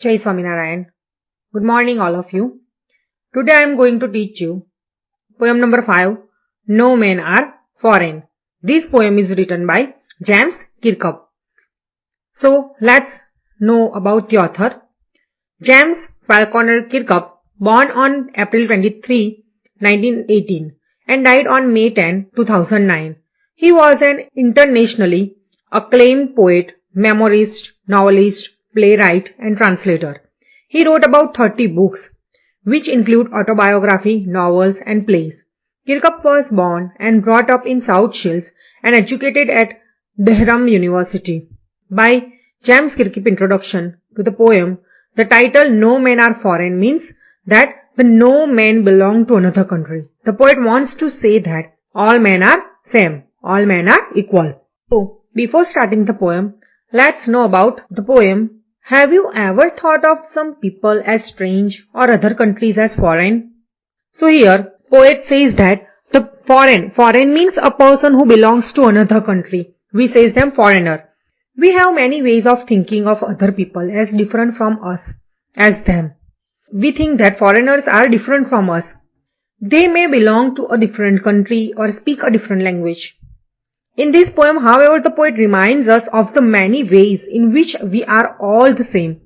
Jai Swaminarayan. Good morning all of you. Today I am going to teach you poem number 5, No Men Are Foreign. This poem is written by James Kirkup. So let's know about the author. James Falconer Kirkup, born on April 23, 1918 and died on May 10, 2009. He was an internationally acclaimed poet, memoirist, novelist, playwright and translator. He wrote about 30 books, which include autobiography, novels and plays. Kirkup was born and brought up in South Shields and educated at Durham University. By James Kirkup introduction to the poem, the title No Men Are Foreign means that the no men belong to another country. The poet wants to say that all men are same, all men are equal. So, before starting the poem, let's know about the poem. Have you ever thought of some people as strange or other countries as foreign? So here, poet says that the foreign means a person who belongs to another country. We say them foreigner. We have many ways of thinking of other people as different from us, as them. We think that foreigners are different from us. They may belong to a different country or speak a different language. In this poem, however, the poet reminds us of the many ways in which we are all the same,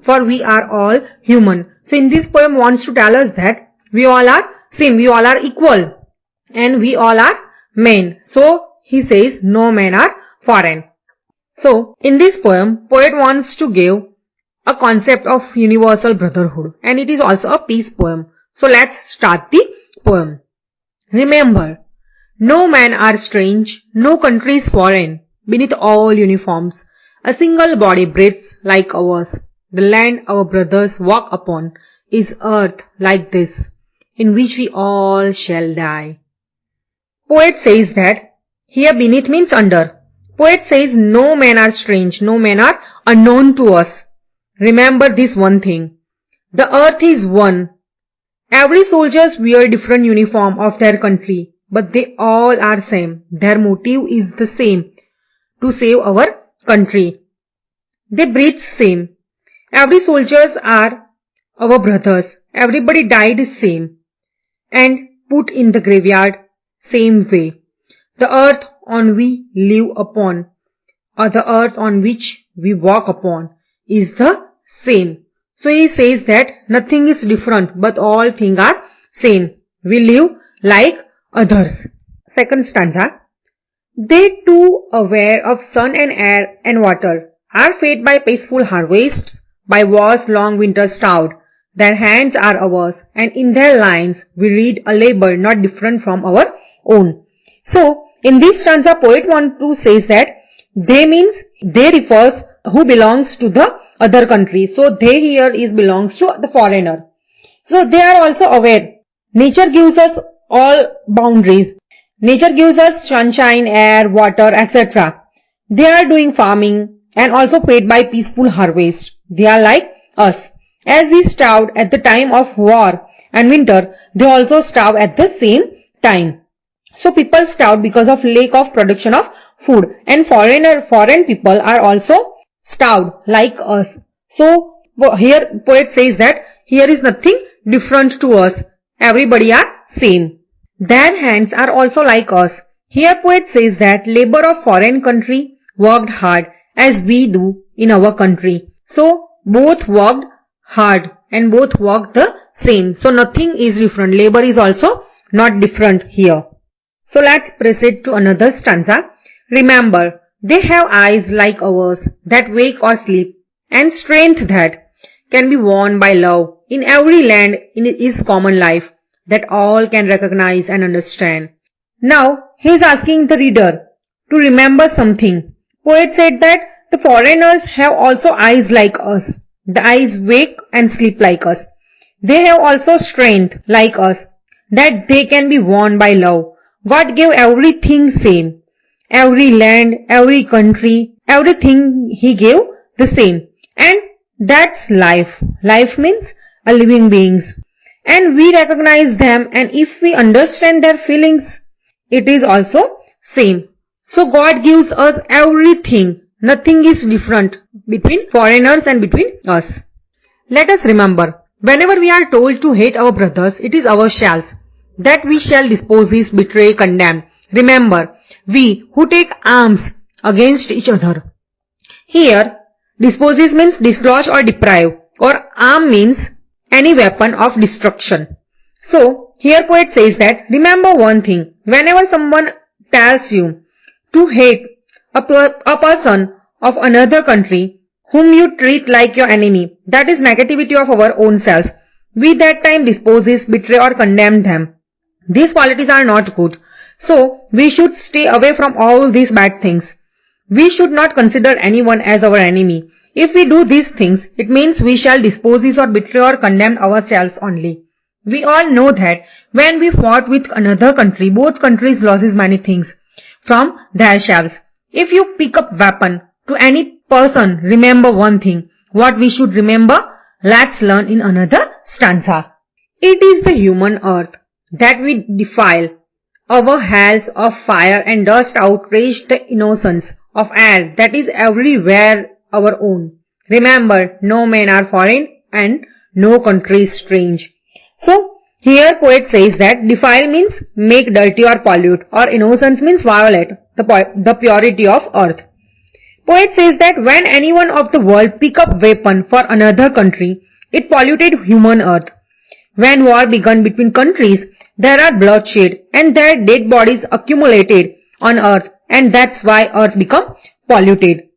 for we are all human. So in this poem wants to tell us that we all are same, we all are equal, and we all are men. So he says no men are foreign. So in this poem, poet wants to give a concept of universal brotherhood, and it is also a peace poem. So let's start the poem. Remember, no men are strange, no country is foreign. Beneath all uniforms, a single body breathes like ours. The land our brothers walk upon is earth like this, in which we all shall die. Poet says that here beneath means under. Poet says no men are strange, no men are unknown to us. Remember this one thing. The earth is one. Every soldier wears different uniform of their country, but they all are same. Their motive is the same, to save our country. They breathe same. Every soldiers are our brothers. Everybody died same and put in the graveyard same way. The earth on we live upon, or the earth on which we walk upon, is the same. So he says that nothing is different, but all things are same. We live like others. Second stanza. They too, aware of sun and air and water, are fed by peaceful harvests, by war's long winter starved. Their hands are ours, and in their lines we read a labor not different from our own. So, in this stanza, poet wants to say that they means they refers who belongs to the other country. So, they here is belongs to the foreigner. So, they are also aware. Nature gives us all boundaries. Nature gives us sunshine, air, water, etc. They are doing farming and also fed by peaceful harvest. They are like us. As we starved at the time of war and winter, they also starve at the same time. So people starve because of lack of production of food, and foreign people are also starved like us. So here poet says that here is nothing different to us. Everybody are same. Their hands are also like us. Here poet says that labor of foreign country worked hard as we do in our country. So both worked hard and both worked the same. So nothing is different. Labor is also not different here. So let's proceed to another stanza. Remember, they have eyes like ours that wake or sleep, and strength that can be won by love. In every land is common life that all can recognize and understand. Now, he is asking the reader to remember something. Poet said that the foreigners have also eyes like us. The eyes wake and sleep like us. They have also strength like us that they can be won by love. God gave everything same. Every land, every country, everything He gave the same. And that's life. Life means a living beings. And we recognize them, and if we understand their feelings, it is also same. So God gives us everything. Nothing is different between foreigners and between us. Let us remember, whenever we are told to hate our brothers, it is our shalls, that we shall dispose, betray, condemn. Remember, we who take arms against each other. Here, disposes means dislodge or deprive, or arm means any weapon of destruction. So, here poet says that, remember one thing, whenever someone tells you to hate a person of another country whom you treat like your enemy, that is negativity of our own self. We that time disposes, betray or condemn them. These qualities are not good. So, we should stay away from all these bad things. We should not consider anyone as our enemy. If we do these things, it means we shall dispose or betray or condemn ourselves only. We all know that when we fought with another country, both countries loses many things from their shells. If you pick up weapon to any person, remember one thing. What we should remember? Let's learn in another stanza. It is the human earth that we defile. Our hells of fire and dust outrage the innocence of air that is everywhere our own. Remember, no men are foreign and no country is strange. So, here poet says that defile means make dirty or pollute, or innocence means violate the purity of earth. Poet says that when anyone of the world pick up weapon for another country, it polluted human earth. When war began between countries, there are bloodshed and their dead bodies accumulated on earth, and that's why earth become polluted.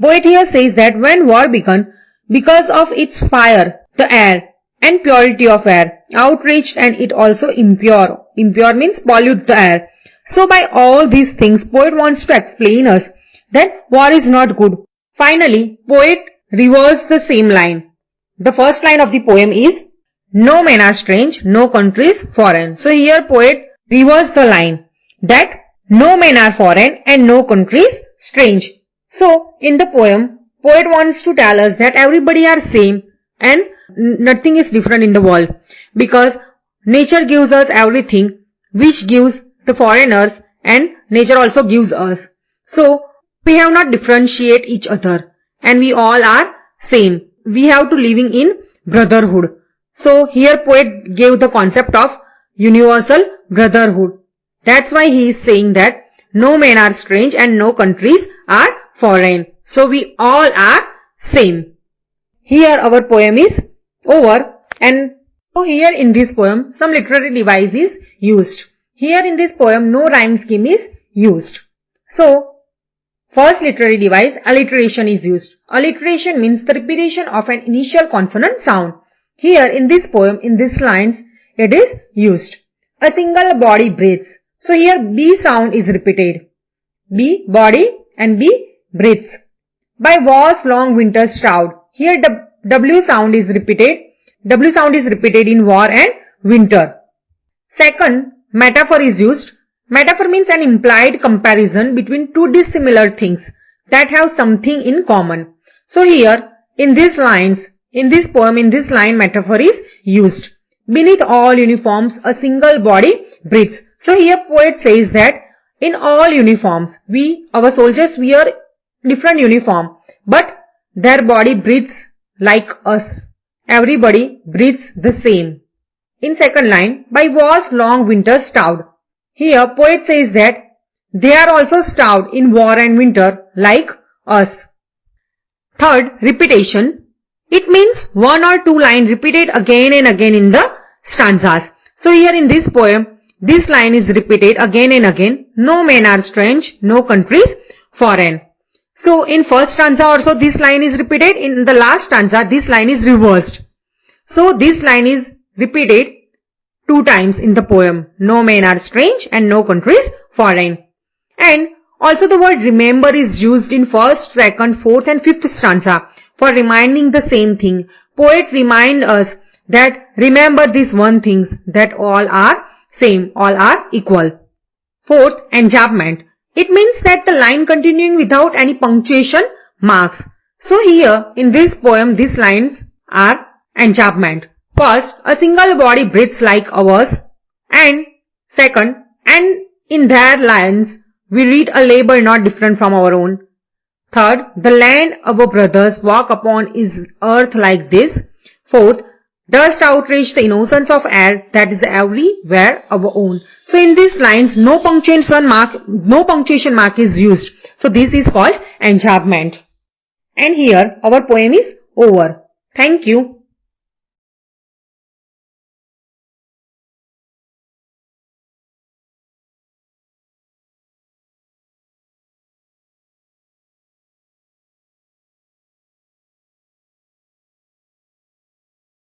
Poet here says that when war began, because of its fire, the air and purity of air outraged, and it also impure. Impure means pollute the air. So by all these things, poet wants to explain us that war is not good. Finally, poet reversed the same line. The first line of the poem is, no men are strange, no country is foreign. So here poet reversed the line that no men are foreign and no country is strange. So in the poem, poet wants to tell us that everybody are same and nothing is different in the world, because nature gives us everything which gives the foreigners, and nature also gives us. So we have not differentiate each other and we all are same. We have to living in brotherhood. So here poet gave the concept of universal brotherhood. That's why he is saying that no men are strange and no countries are foreign. So we all are same. Here our poem is over, and so here in this poem some literary device is used. Here in this poem no rhyme scheme is used. So first literary device, alliteration is used. Alliteration means the repetition of an initial consonant sound. Here in this poem, in these lines, it is used. A single body breathes. So here B sound is repeated. B body and B breathes. By was long winter shroud. Here the W sound is repeated. W sound is repeated in war and winter. Second, metaphor is used. Metaphor means an implied comparison between two dissimilar things that have something in common. So here, in these lines, in this poem, in this line, metaphor is used. Beneath all uniforms, a single body breathes. So here poet says that in all uniforms, our soldiers wear different uniform, but their body breathes like us. Everybody breathes the same. In second line, by was long winter starved. Here poet says that they are also starved in war and winter like us. Third, repetition. It means one or two lines repeated again and again in the stanzas. So here in this poem, this line is repeated again and again. No men are strange, no countries foreign. So in first stanza also this line is repeated. In the last stanza this line is reversed. So this line is repeated two times in the poem. No men are strange and no countries foreign. And also the word remember is used in first, second, fourth and fifth stanza for reminding the same thing. Poet remind us that remember these one things, that all are same, all are equal. Fourth, enjambment. It means that the line continuing without any punctuation marks. So here in this poem these lines are enjambment. First, a single body breathes like ours, and second, and in their lines we read a labor not different from our own. Third, the land our brothers walk upon is earth like this. Fourth, dust outraged the innocence of air that is everywhere our own. So in these lines, no punctuation mark is used. So this is called enjambment. And here our poem is over. Thank you.